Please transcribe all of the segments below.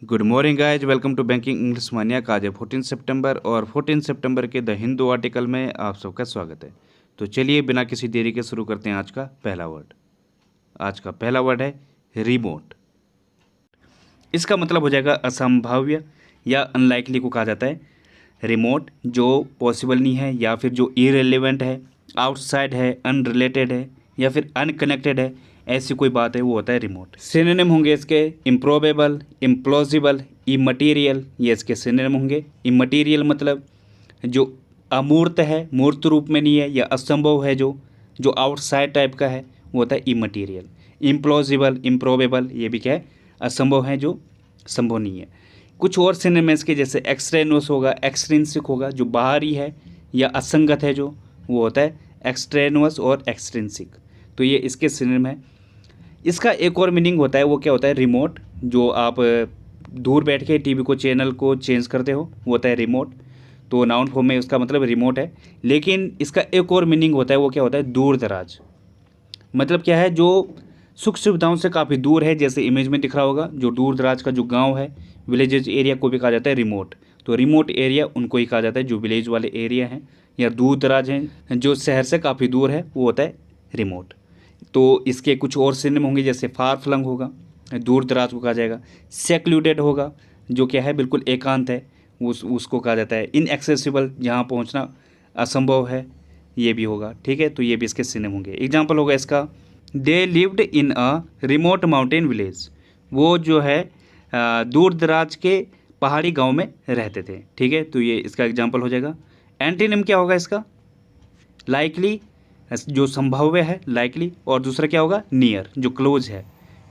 Good morning guys, welcome to banking English mania का आज है 14 सितंबर और 14 सितंबर के द हिंदू आर्टिकल में आप सबका स्वागत है। तो चलिए बिना किसी देरी के शुरू करते हैं आज का पहला वर्ड। आज का पहला वर्ड है रिमोट। इसका मतलब हो जाएगा असंभाव्य या अनलाइकली को कहा जाता है। रिमोट जो पॉसिबल नहीं है या फिर जो इरेलीवेंट है, आउटसाइड है, अनरिलेटेड है या फिर अनकनेक्टेड है, ऐसी कोई बात है वो होता है रिमोट। सिनोनिम होंगे इसके इम्प्रोबेबल, इम्प्लॉजिबल, इमटीरियल, ये इसके सिनोनिम होंगे। इमटीरियल मतलब जो अमूर्त है, मूर्त रूप में नहीं है या असंभव है, जो आउटसाइड टाइप का है वो होता है इमटीरियल। इम्प्लॉजिबल, इम्प्रोबेबल, ये भी क्या है, असंभव है, जो संभव नहीं है। कुछ और सिनोनिम्स के जैसे एक्सट्रेनुअस होगा, एक्सट्रिंसिक होगा, जो बाहरी है या असंगत है, जो वो होता है एक्सट्रेनुअस और एक्सट्रिंसिक। तो ये इसके सिनोनिम है। इसका एक और मीनिंग होता है, वो क्या होता है, रिमोट। जो आप दूर बैठ के टीवी को चैनल को चेंज करते हो वो होता है रिमोट। तो नाउन फॉर्म में उसका मतलब रिमोट है। लेकिन इसका एक और मीनिंग होता है, वो क्या होता है, दूर दराज। मतलब क्या है, जो सुख सुविधाओं से काफ़ी दूर है। जैसे इमेज में दिख रहा होगा, जो दूर दराज का जो गांव है, विलेजेज एरिया को भी कहा जाता है रिमोट। तो रिमोट एरिया उनको ही कहा जाता है जो विलेज वाले एरिया हैं या दूर दराज हैं, जो शहर से काफ़ी दूर है, वो होता है रिमोट। तो इसके कुछ और सिनोनिम होंगे, जैसे फार फ्लंग होगा, दूर दराज को कहा जाएगा। सेक्लूडेड होगा, जो क्या है, बिल्कुल एकांत है, उसको कहा जाता है। इनएक्सेसिबल, जहाँ पहुँचना असंभव है, ये भी होगा। ठीक है, तो ये भी इसके सिनोनिम होंगे। एग्जाम्पल होगा इसका, they lived in a remote mountain village. वो जो है दूर दराज के पहाड़ी गांव में रहते थे। ठीक है, तो ये इसका एग्जाम्पल हो जाएगा। एंटीनिम क्या होगा इसका, लाइकली, जो संभाव्य है, लाइकली, और दूसरा क्या होगा, नियर, जो क्लोज है।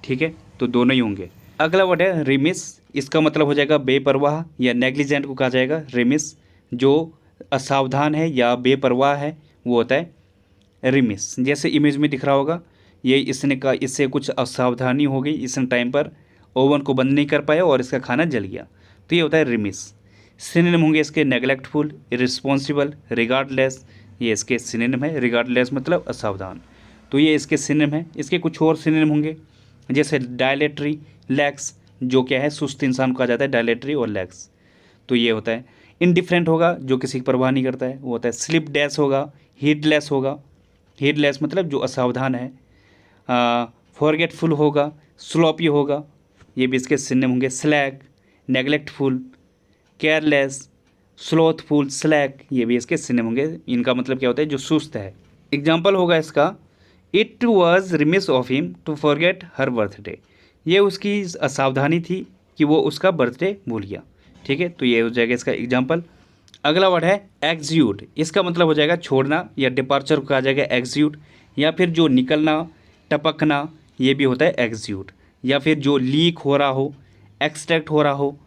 ठीक है, तो दोनों ही होंगे। अगला वर्ड है रिमिस। इसका मतलब हो जाएगा बेपरवाह या नेग्लिजेंट को कहा जाएगा रिमिस। जो असावधान है या बेपरवाह है वो होता है रिमिस। जैसे इमेज में दिख रहा होगा, ये इससे कुछ असावधानी हो गई, इसने टाइम पर ओवन को बंद नहीं कर पाया और इसका खाना जल गया, तो ये होता है रिमिस। सिनोनिम होंगे इसके नेग्लेक्टफुल, इरिस्पॉन्सिबल, रिगार्डलेस, ये इसके सिनोनिम है। रिगार्डलेस मतलब असावधान, तो ये इसके सिनोनिम है। इसके कुछ और सिनोनिम होंगे, जैसे डायलेटरी, लैक्स, जो क्या है, सुस्त इंसान को कहा जाता है डायलेटरी और लैक्स, तो ये होता है। इनडिफरेंट होगा, जो किसी की परवाह नहीं करता है, वो होता है। स्लिप डैश होगा, हीडलेस होगा, हीडलेस मतलब जो असावधान है। फॉरगेटफुल होगा, स्लोपी होगा, ये भी इसके सिनोनिम होंगे। स्लैग, नेग्लेक्टफुल, केयरलेस, स्लोथफुल, स्लैक, ये भी इसके सिनोनिम होंगे। इनका मतलब क्या होता है, जो सुस्त है। एग्जाम्पल होगा इसका, it was remiss of him to forget her birthday. ये उसकी असावधानी थी कि वो उसका बर्थडे भूल गया। ठीक है, तो ये हो जाएगा इसका एग्जाम्पल। अगला वर्ड है एक्सियूट। इसका मतलब हो जाएगा छोड़ना या डिपार्चर को कहा जाएगा एक्सियूट, या फिर जो निकलना, टपकना, ये भी होता है एक्सियूट। या फिर जो लीक हो रहा हो, एक्सट्रैक्ट हो रहा हो,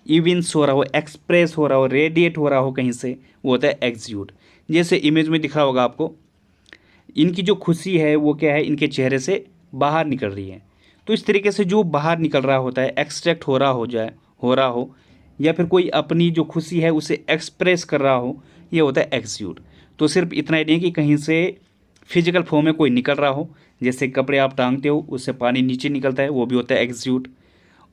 इविंस हो रहा हो, एक्सप्रेस हो रहा हो, रेडिएट हो रहा हो कहीं से, वो होता है एक्सियूट। जैसे इमेज में दिख रहा होगा आपको, इनकी जो खुशी है वो क्या है, इनके चेहरे से बाहर निकल रही है। तो इस तरीके से जो बाहर निकल रहा होता है, एक्सट्रैक्ट हो रहा हो, या फिर कोई अपनी जो खुशी है उसे एक्सप्रेस कर रहा हो, ये होता है एक्सियूट। तो सिर्फ इतना ही नहीं कि कहीं से फिजिकल फॉर्म में कोई निकल रहा हो, जैसे कपड़े आप टांगते हो उससे पानी नीचे निकलता है, वो भी होता है एक्सियूट।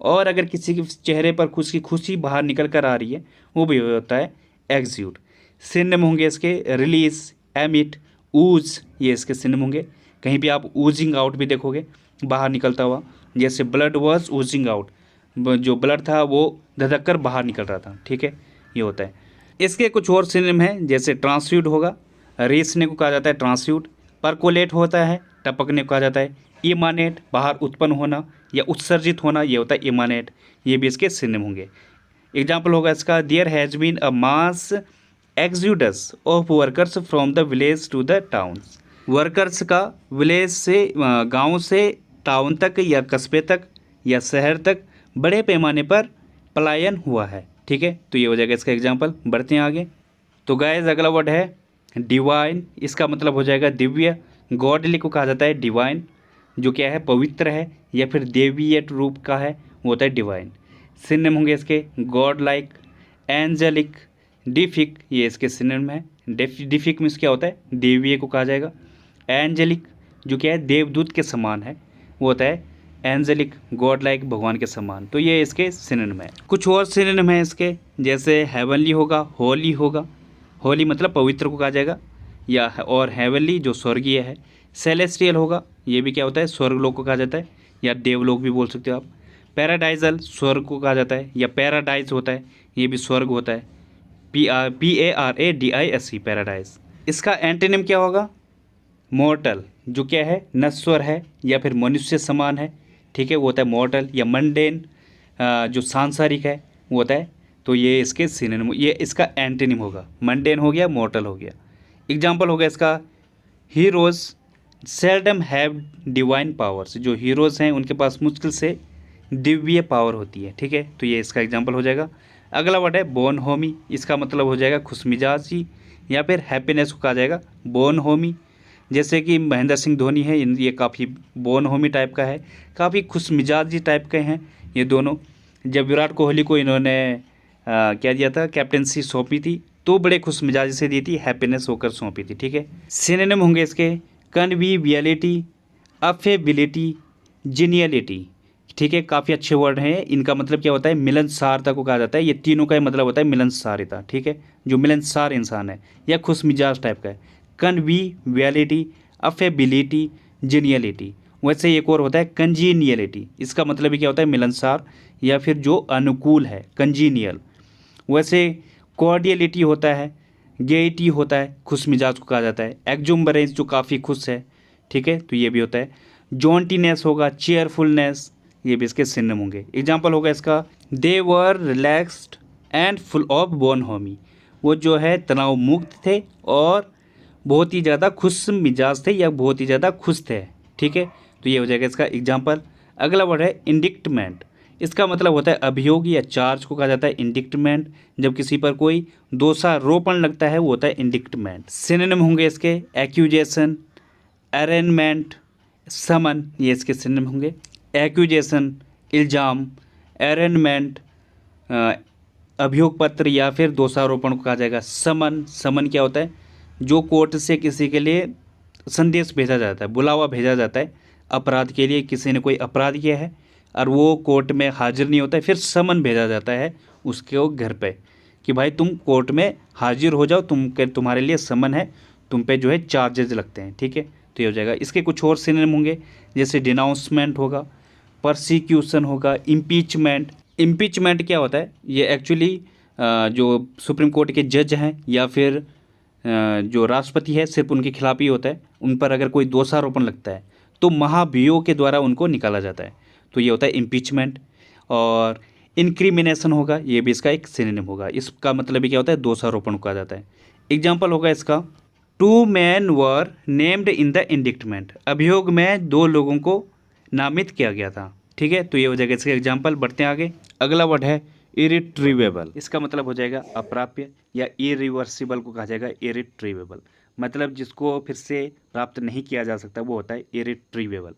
और अगर किसी के चेहरे पर खुशी खुशी बाहर निकल कर आ रही है, वो भी होता है एक्सियूट। सिनोनिम होंगे इसके रिलीज, एमिट, ऊज, ये इसके सिनोनिम होंगे। कहीं भी आप ऊजिंग आउट भी देखोगे, बाहर निकलता हुआ, जैसे ब्लड वॉज ऊजिंग आउट, जो ब्लड था वो धधक कर बाहर निकल रहा था। ठीक है, ये होता है। इसके कुछ और सिनोनिम हैं, जैसे ट्रांसफ्यूड होगा, रेसने को कहा जाता है ट्रांसफ्यूड। परकोलेट होता है, टपकने को कहा जाता है। इमानेट, बाहर उत्पन्न होना या उत्सर्जित होना, ये होता है इमानेट, ये भी इसके सिनोनिम होंगे। एग्जाम्पल होगा इसका, there has been a mass exodus of workers from the village to the towns. Workers का विलेज से, गांव से टाउन तक या कस्बे तक या शहर तक बड़े पैमाने पर पलायन हुआ है। ठीक है, तो ये हो जाएगा इसका एग्जाम्पल। बढ़ते हैं आगे। तो गाइस अगला वर्ड है डिवाइन। इसका मतलब हो जाएगा दिव्य। गॉडली को कहा जाता है डिवाइन, जो क्या है, पवित्र है या फिर देवीय रूप का है, वो होता है डिवाइन। सिनोनिम होंगे इसके गॉड लाइक, एंजेलिक, डिफिक, ये इसके सिनोनिम है। डिफिक मीन्स क्या होता है, देवीय को कहा जाएगा। एंजेलिक, जो क्या है, देवदूत के समान है, वो होता है एंजेलिक, गॉड लाइक, भगवान के समान। तो ये इसके सिनोनिम है। कुछ और सिनोनिम है इसके, जैसे हेवनली होगा, होली होगा, होली मतलब पवित्र को कहा जाएगा, या और हेवनली जो स्वर्गीय है। सेलेस्टियल होगा, ये भी क्या होता है, स्वर्गलोक को कहा जाता है, या देवलोक भी बोल सकते हो आप। पैराडाइजल, स्वर्ग को कहा जाता है, या पैराडाइज होता है, ये भी स्वर्ग होता है। PARADISE, paradise. इसका एंटीनिम क्या होगा, मॉर्टल, जो क्या है, नश्वर है या फिर मनुष्य समान है, ठीक है, वो होता है मॉर्टल। या मंडेन, जो सांसारिक है, वो होता है। तो ये इसके सिनोनिम, ये इसका एंटीनिम होगा। मंडेन हो गया, मॉर्टल हो गया। एग्जाम्पल होगा इसका, heroes seldom have divine powers, जो हीरोज़ हैं उनके पास मुश्किल से दिव्य पावर होती है, ठीक है। तो ये इसका एग्जाम्पल हो जाएगा। अगला वर्ड है बोन होमी, इसका मतलब हो जाएगा खुशमिजाजी या फिर हैप्पीनेस को कहा जाएगा बोन होमी। जैसे कि महेंद्र सिंह धोनी है, ये काफ़ी बोन होमी टाइप का है, काफ़ी खुशमिजाजी टाइप के हैं ये दोनों। जब विराट कोहली को इन्होंने क्या दिया था, कैप्टेंसी सौंपी थी, तो बड़े खुशमिजाजी से दी थी, हैप्पीनेस होकर सौंपी थी, ठीक है। सिनोनिम होंगे इसके, कन्वीवियलिटी, अफेबिलिटी, जीनियलिटी, ठीक है। काफ़ी अच्छे वर्ड हैं। इनका मतलब क्या होता है, मिलनसारता को कहा जाता है। ये तीनों का ही मतलब होता है मिलनसारिता, ठीक है, जो मिलनसार इंसान है या खुश मिजाज टाइप का है। कन्वीवियलिटी, अफेबिलिटी, जीनियलिटी। वैसे एक और होता है कंजीनियलिटी, इसका मतलब भी क्या होता है, मिलनसार या फिर जो अनुकूल है, कंजीनियल। वैसे कॉर्डियलिटी होता है, गेइटी होता है, खुश मिजाज को कहा जाता है। एक्जुम्बरेंस, जो काफ़ी खुश है, ठीक है, तो ये भी होता है। जॉन्टीनेस होगा, चेयरफुलनेस, ये भी इसके सिनोनिम होंगे। एग्जाम्पल होगा इसका, they were relaxed and full of bonhomie, वो जो है तनाव मुक्त थे और बहुत ही ज़्यादा खुश मिजाज थे या बहुत ही ज़्यादा खुश थे, ठीक है। तो ये हो जाएगा इसका एग्जाम्पल। अगला वर्ड है इंडिक्टमेंट, इसका मतलब होता है अभियोग या चार्ज को कहा जाता है इंडिक्टमेंट। जब किसी पर कोई दोषारोपण लगता है वो होता है इंडिक्टमेंट। सिनोनिम होंगे इसके, एक्यूजेशन, अरेनमेंट, समन, ये इसके सिनोनिम होंगे। एक्यूजेशन इल्ज़ाम, अरेनमेंट अभियोग पत्र या फिर दोषारोपण को कहा जाएगा। समन, समन क्या होता है, जो कोर्ट से किसी के लिए संदेश भेजा जाता है, बुलावा भेजा जाता है अपराध के लिए। किसी ने कोई अपराध किया है और वो कोर्ट में हाजिर नहीं होता है, फिर समन भेजा जाता है उसके घर पे कि भाई तुम कोर्ट में हाजिर हो जाओ, तुम्हारे लिए समन है, तुम पे जो है चार्जेज लगते हैं, ठीक है। तो ये हो जाएगा। इसके कुछ और सिनोनिम होंगे, जैसे डिनाउंसमेंट होगा, परसिक्यूशन होगा, इम्पीचमेंट। इम्पीचमेंट क्या होता है, ये एक्चुअली जो सुप्रीम कोर्ट के जज हैं या फिर जो राष्ट्रपति है, सिर्फ उनके खिलाफ ही होता है। उन पर अगर कोई दोषारोपण लगता है तो महाभियोग के द्वारा उनको निकाला जाता है, तो ये होता है इम्पीचमेंट। और इंक्रिमिनेशन होगा, ये भी इसका एक सिनोनिम होगा। इसका मतलब भी क्या होता है, दोषारोपण कहा जाता है। एग्जाम्पल होगा इसका, 2 men were named in the indictment, अभियोग में 2 लोगों को नामित किया गया था, ठीक है। तो ये हो जाएगा इसका एग्जाम्पल। बढ़ते हैं आगे। अगला वर्ड है इरिट्रीवेबल, इसका मतलब हो जाएगा अप्राप्य, या इरिवर्सिबल को कहा जाएगा इरिट्रीवेबल, मतलब जिसको फिर से प्राप्त नहीं किया जा सकता वो होता है इरिट्रीवेबल।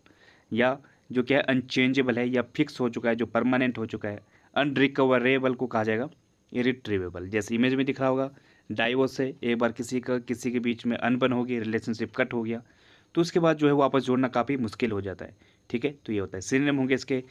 या जो क्या है अनचेंजेबल है या फिक्स हो चुका है, जो परमानेंट हो चुका है, अनरिकवरेबल को कहा जाएगा इरिट्रीवेबल। जैसे इमेज में दिख रहा होगा, डाइवोर्स है, एक बार किसी के बीच में अनबन हो गई, रिलेशनशिप कट हो गया, तो उसके बाद जो है वापस जोड़ना काफ़ी मुश्किल हो जाता है, ठीक है। तो ये होता है। सिनोनिम होंगे इसके,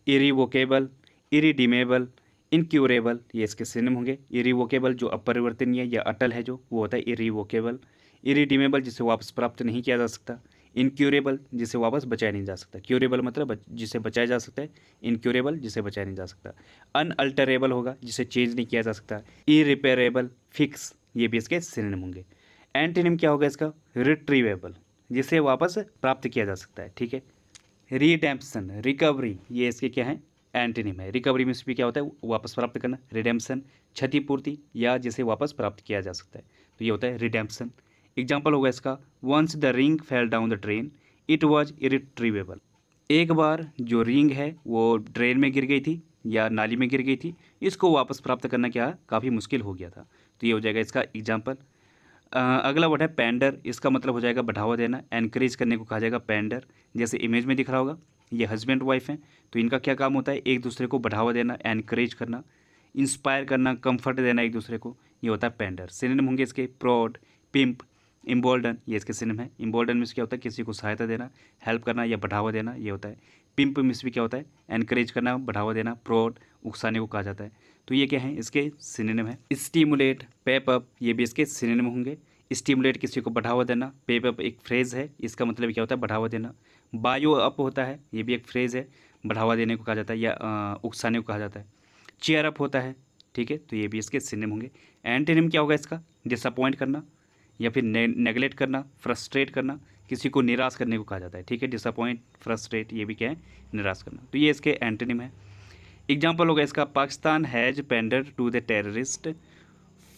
इरिवोकेबल, इरिडीमेबल, इनक्यूरेबल, ये इसके सिनोनिम होंगे। इरिवोकेबल जो अपरिवर्तनीय या अटल है, जो वो होता है इरिवोकेबल। इरिडीमेबल जिसे वापस प्राप्त नहीं किया जा सकता। इनक्यूरेबल जिसे वापस बचाया नहीं जा सकता। क्यूरेबल मतलब जिसे बचाया जा सकता है, इनक्यूरेबल जिसे बचाया नहीं जा सकता। अनअल्टरेबल होगा, जिसे चेंज नहीं किया जा सकता। इरिपेरेबल, फिक्स, ये भी इसके सिनोनिम होंगे। एंटीनिम क्या होगा इसका, रिट्रीवेबल, जिसे वापस प्राप्त किया जा सकता है, ठीक है। रिडेम्पशन, रिकवरी, ये इसके क्या है, एंटीनिम है। रिकवरी में भी क्या होता है, वापस प्राप्त करना। रिडेम्पशन क्षतिपूर्ति या जिसे वापस प्राप्त किया जा सकता है, तो ये होता है रिडेम्पशन। एग्जाम्पल होगा इसका, once the ring fell down the drain it was irretrievable, एक बार जो रिंग है वो ड्रेन में गिर गई थी या नाली में गिर गई थी, इसको वापस प्राप्त करना क्या काफ़ी मुश्किल हो गया था, तो ये हो जाएगा इसका एग्जाम्पल। अगला वर्ड है पेंडर, इसका मतलब हो जाएगा बढ़ावा देना, एनकरेज करने को कहा जाएगा पेंडर। जैसे इमेज में दिख रहा होगा, ये हस्बैंड वाइफ हैं, तो इनका क्या काम होता है, एक दूसरे को बढ़ावा देना, एनकरेज करना, इंस्पायर करना, कंफर्ट देना एक दूसरे को, ये होता है पेंडर। सिनोनिम होंगे इसके, प्रॉड, पिम्प, इम्बोल्डन, ये इसके सिनोनिम है। इम्बोल्डन में क्या होता है, किसी को सहायता देना, हेल्प करना या बढ़ावा देना, ये होता है। पिंप मीन्स भी क्या होता है, एनकरेज करना, बढ़ावा देना, प्रोड उकसाने को कहा जाता है। तो ये क्या है, इसके सिनोनिम है। स्टिमुलेट, पेप अप, ये भी इसके सिनोनिम होंगे। स्टिमुलेट किसी को बढ़ावा देना, पेप अप एक फ्रेज है, इसका मतलब क्या होता है, बढ़ावा देना। बायो अप होता है, ये भी एक फ्रेज है, बढ़ावा देने को कहा जाता है या उकसाने को कहा जाता है। चीयर अप होता है, ठीक है, तो ये भी इसके सिनोनिम होंगे। एंटोनिम क्या होगा इसका, डिसअपॉइंट करना या फिर नेगलेक्ट करना, फ्रस्ट्रेट करना, किसी को निराश करने को कहा जाता है, ठीक है। डिसअपॉइंट, फ्रस्ट्रेट, ये भी क्या है, निराश करना। तो ये इसके एंटोनिम है। एग्जाम्पल होगा इसका, Pakistan has pander to the terrorist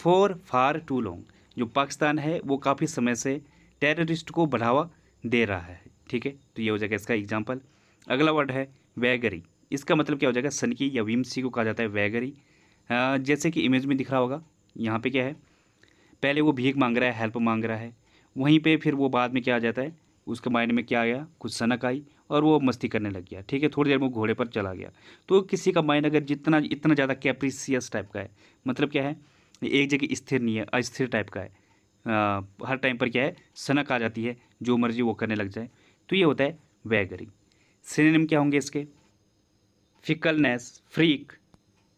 for far too long. जो पाकिस्तान है वो काफ़ी समय से टेररिस्ट को बढ़ावा दे रहा है, ठीक है। तो ये हो जाएगा इसका एग्जाम्पल। अगला वर्ड है वैगरी। इसका मतलब क्या हो जाएगा, सनकी या विमसी को कहा जाता है वैगरी। जैसे कि इमेज में दिख रहा होगा, यहाँ पे क्या है, पहले वो भीख मांग रहा है, हेल्प मांग रहा है, वहीं पे फिर वो बाद में क्या आ जाता है, उसके माइंड में क्या आया, कुछ सनक आई और वो मस्ती करने लग गया, ठीक है। थोड़ी देर में घोड़े पर चला गया। तो किसी का माइंड अगर इतना ज़्यादा कैप्रिसियस टाइप का है, मतलब क्या है, एक जगह स्थिर नहीं है, अस्थिर टाइप का है, हर टाइम पर क्या है, सनक आ जाती है, जो मर्जी वो करने लग जाए, तो ये होता है वैगरी। सिनोनिम क्या होंगे इसके, फिकलनेस, फ्रीक,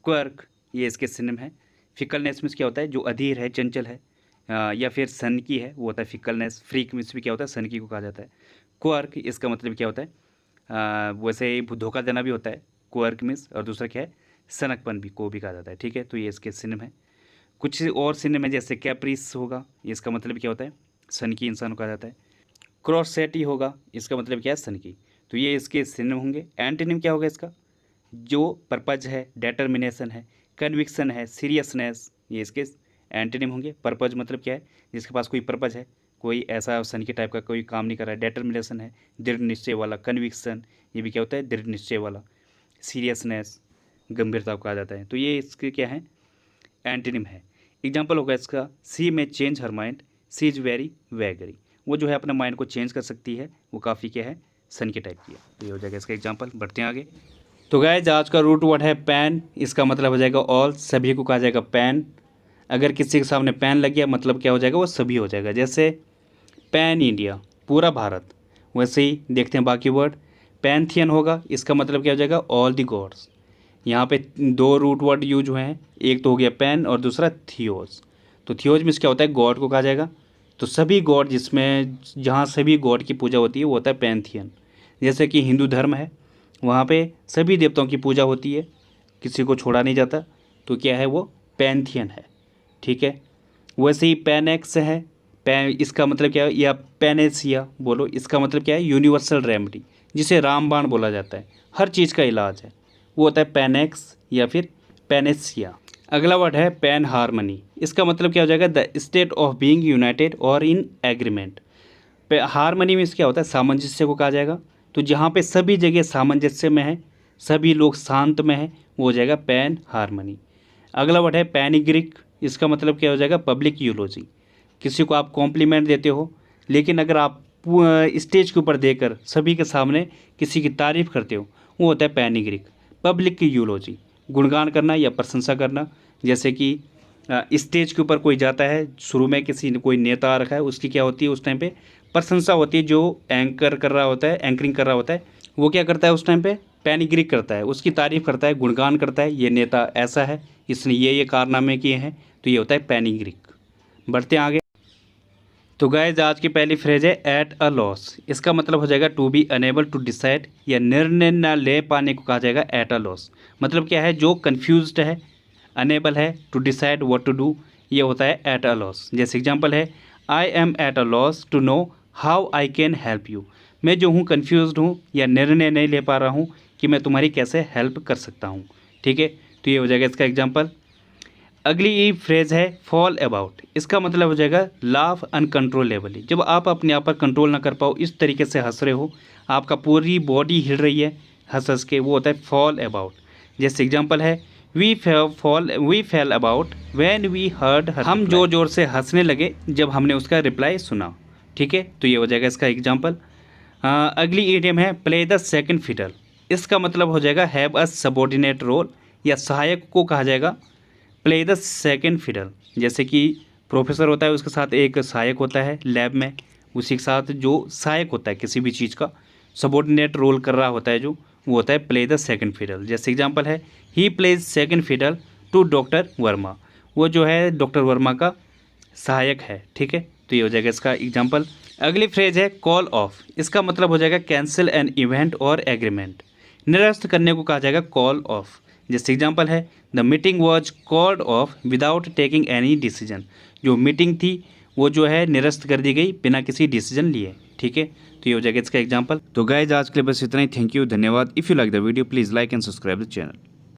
क्वर्क, ये इसके सिनोनिम है। फिकलनेस में क्या होता है, जो अधीर है, चंचल है, या फिर सनकी है, वो होता है फिकलनेस। फ्रीक में भी क्या होता है, सनकी को कहा जाता है। क्वर्क, इसका मतलब क्या होता है, वैसे धोखा देना भी होता है क्वर्क मिस, और दूसरा क्या है, सनकपन भी को भी कहा जाता है, ठीक है। तो ये इसके सिनोनिम है। कुछ और सिनोनिम है, जैसे कैप्रिस होगा, इसका मतलब क्या होता है, सनकी इंसान को कहा जाता है। क्रॉससेटी होगा, इसका मतलब क्या है, सनकी। तो ये इसके सिनोनिम होंगे। एंटोनिम क्या होगा इसका, जो पर्पज है, डेटर्मिनेशन है, कन्विक्शन है, सीरियसनेस, ये इसके एंटोनिम होंगे। पर्पज मतलब क्या है, जिसके पास कोई पर्पज है, कोई ऐसा सनकी टाइप का कोई काम नहीं कर रहा है। डेटर्मिनेशन है, दृढ़ निश्चय वाला। कन्विक्शन, ये भी क्या होता है, दृढ़ निश्चय वाला। सीरियसनेस, गंभीरता को कहा जाता है। तो ये इसके क्या है, एंटोनिम है। एग्जाम्पल होगा इसका, she may change her mind, she is very vagary. वो जो है अपने माइंड को चेंज कर सकती है, वो काफ़ी क्या है, सनकी टाइप की है। तो ये हो जाएगा इसका एग्जाम्पल। बढ़ते हैं आगे। तो गाइस आज का रूट वर्ड है पैन। इसका मतलब हो जाएगा ऑल, सभी को कहा जाएगा पैन। अगर किसी के सामने पैन लग गया, मतलब क्या हो जाएगा, वो सभी हो जाएगा। जैसे पैन इंडिया, पूरा भारत। वैसे ही देखते हैं बाकी वर्ड। पैंथियन होगा, इसका मतलब क्या हो जाएगा, ऑल दी गॉड्स। यहाँ पे दो रूट वर्ड यूज हुए हैं, एक तो हो गया पैन और दूसरा थियोस। तो थियोस में क्या होता है, गॉड को कहा जाएगा। तो सभी गॉड, जिसमें जहाँ सभी गॉड की पूजा होती है, वो होता है पैंथियन। जैसे कि हिंदू धर्म है, वहाँ पे सभी देवताओं की पूजा होती है, किसी को छोड़ा नहीं जाता, तो क्या है, वो पैंथियन है, ठीक है। वैसे ही पैनेक्स है, इसका मतलब क्या है, या पैनेसिया बोलो, इसका मतलब क्या है, यूनिवर्सल रेमेडी, जिसे रामबाण बोला जाता है, हर चीज़ का इलाज है, वो होता है पैनेक्स या फिर पैनेसिया। अगला वर्ड है पैन हारमनी। इसका मतलब क्या हो जाएगा, the state of being United और इन एग्रीमेंट। हारमनी में क्या होता है, सामंजस्य को कहा जाएगा। तो जहाँ पे सभी जगह सामंजस्य में है, सभी लोग शांत में है, वो हो जाएगा पैन हारमनी। अगला वर्ड है पैनिग्रिक। इसका मतलब क्या हो जाएगा, पब्लिक यूलोजी। किसी को आप कॉम्प्लीमेंट देते हो, लेकिन अगर आप स्टेज के ऊपर देकर सभी के सामने किसी की तारीफ़ करते हो, वो होता है पैनिग्रिक। पब्लिक की यूलोजी, गुणगान करना या प्रशंसा करना। जैसे कि स्टेज के ऊपर कोई जाता है, शुरू में किसी ने कोई नेता आ रखा है, उसकी क्या होती है उस टाइम पे, प्रशंसा होती है। जो एंकर कर रहा होता है, एंकरिंग कर रहा होता है, वो क्या करता है उस टाइम पे, पैनिग्रिक करता है, उसकी तारीफ़ करता है, गुणगान करता है, ये नेता ऐसा है, इसने ये कारनामे किए हैं, तो ये होता है पैनिग्रिक। बढ़ते हैं आगे। तो गाइस आज की पहली फ्रेज है एट अ लॉस। इसका मतलब हो जाएगा to be unable to decide, या निर्णय न ले पाने को कहा जाएगा एट अ लॉस। मतलब क्या है, जो कन्फ्यूज्ड है, अनेबल है to decide what to do, ये होता है एट अ लॉस। जैसे एग्जांपल है, I am at a loss to know how I can help you. मैं जो हूँ कन्फ्यूज्ड हूँ, या निर्णय नहीं ले पा रहा हूँ कि मैं तुम्हारी कैसे हेल्प कर सकता हूँ, ठीक है। तो ये हो जाएगा इसका एग्जाम्पल। अगली फ्रेज है फॉल अबाउट। इसका मतलब हो जाएगा लाफ अनकंट्रोलेबली। जब आप अपने आप पर कंट्रोल ना कर पाओ, इस तरीके से हंस रहे हो, आपका पूरी बॉडी हिल रही है हंस हंस के, वो होता है फॉल अबाउट। जैसे एग्जांपल है, we fell about when we heard her. हम जोर जोर से हंसने लगे जब हमने उसका रिप्लाई सुना, ठीक है। तो ये हो जाएगा इसका एग्जाम्पल। अगली इडियम है प्ले द सेकंड फिडल। इसका मतलब हो जाएगा हैव अ सबॉर्डिनेट रोल, या सहायक को कहा जाएगा प्ले द सेकंड फिडल। जैसे कि प्रोफेसर होता है, उसके साथ एक सहायक होता है लैब में, उसी के साथ जो सहायक होता है किसी भी चीज़ का, सबॉर्डिनेट रोल कर रहा होता है जो, वो होता है प्ले द सेकंड फिडल। जैसे एग्जांपल है he plays second fiddle to doctor Verma, वो जो है डॉक्टर वर्मा का सहायक है, ठीक है। तो ये हो जाएगा इसका एग्जांपल। अगली फ्रेज है कॉल ऑफ, इसका मतलब हो जाएगा कैंसिल एन इवेंट और एग्रीमेंट, निरस्त करने को कहा जाएगा कॉल ऑफ। जैसे एग्जांपल है the meeting was called off without taking any decision, जो मीटिंग थी वो जो है निरस्त कर दी गई बिना किसी डिसीजन लिए, ठीक है। तो ये हो जाएगा इसका एग्जांपल। तो गाइज आज के लिए बस इतना ही। थैंक यू, धन्यवाद। If you like the video please like and subscribe the channel.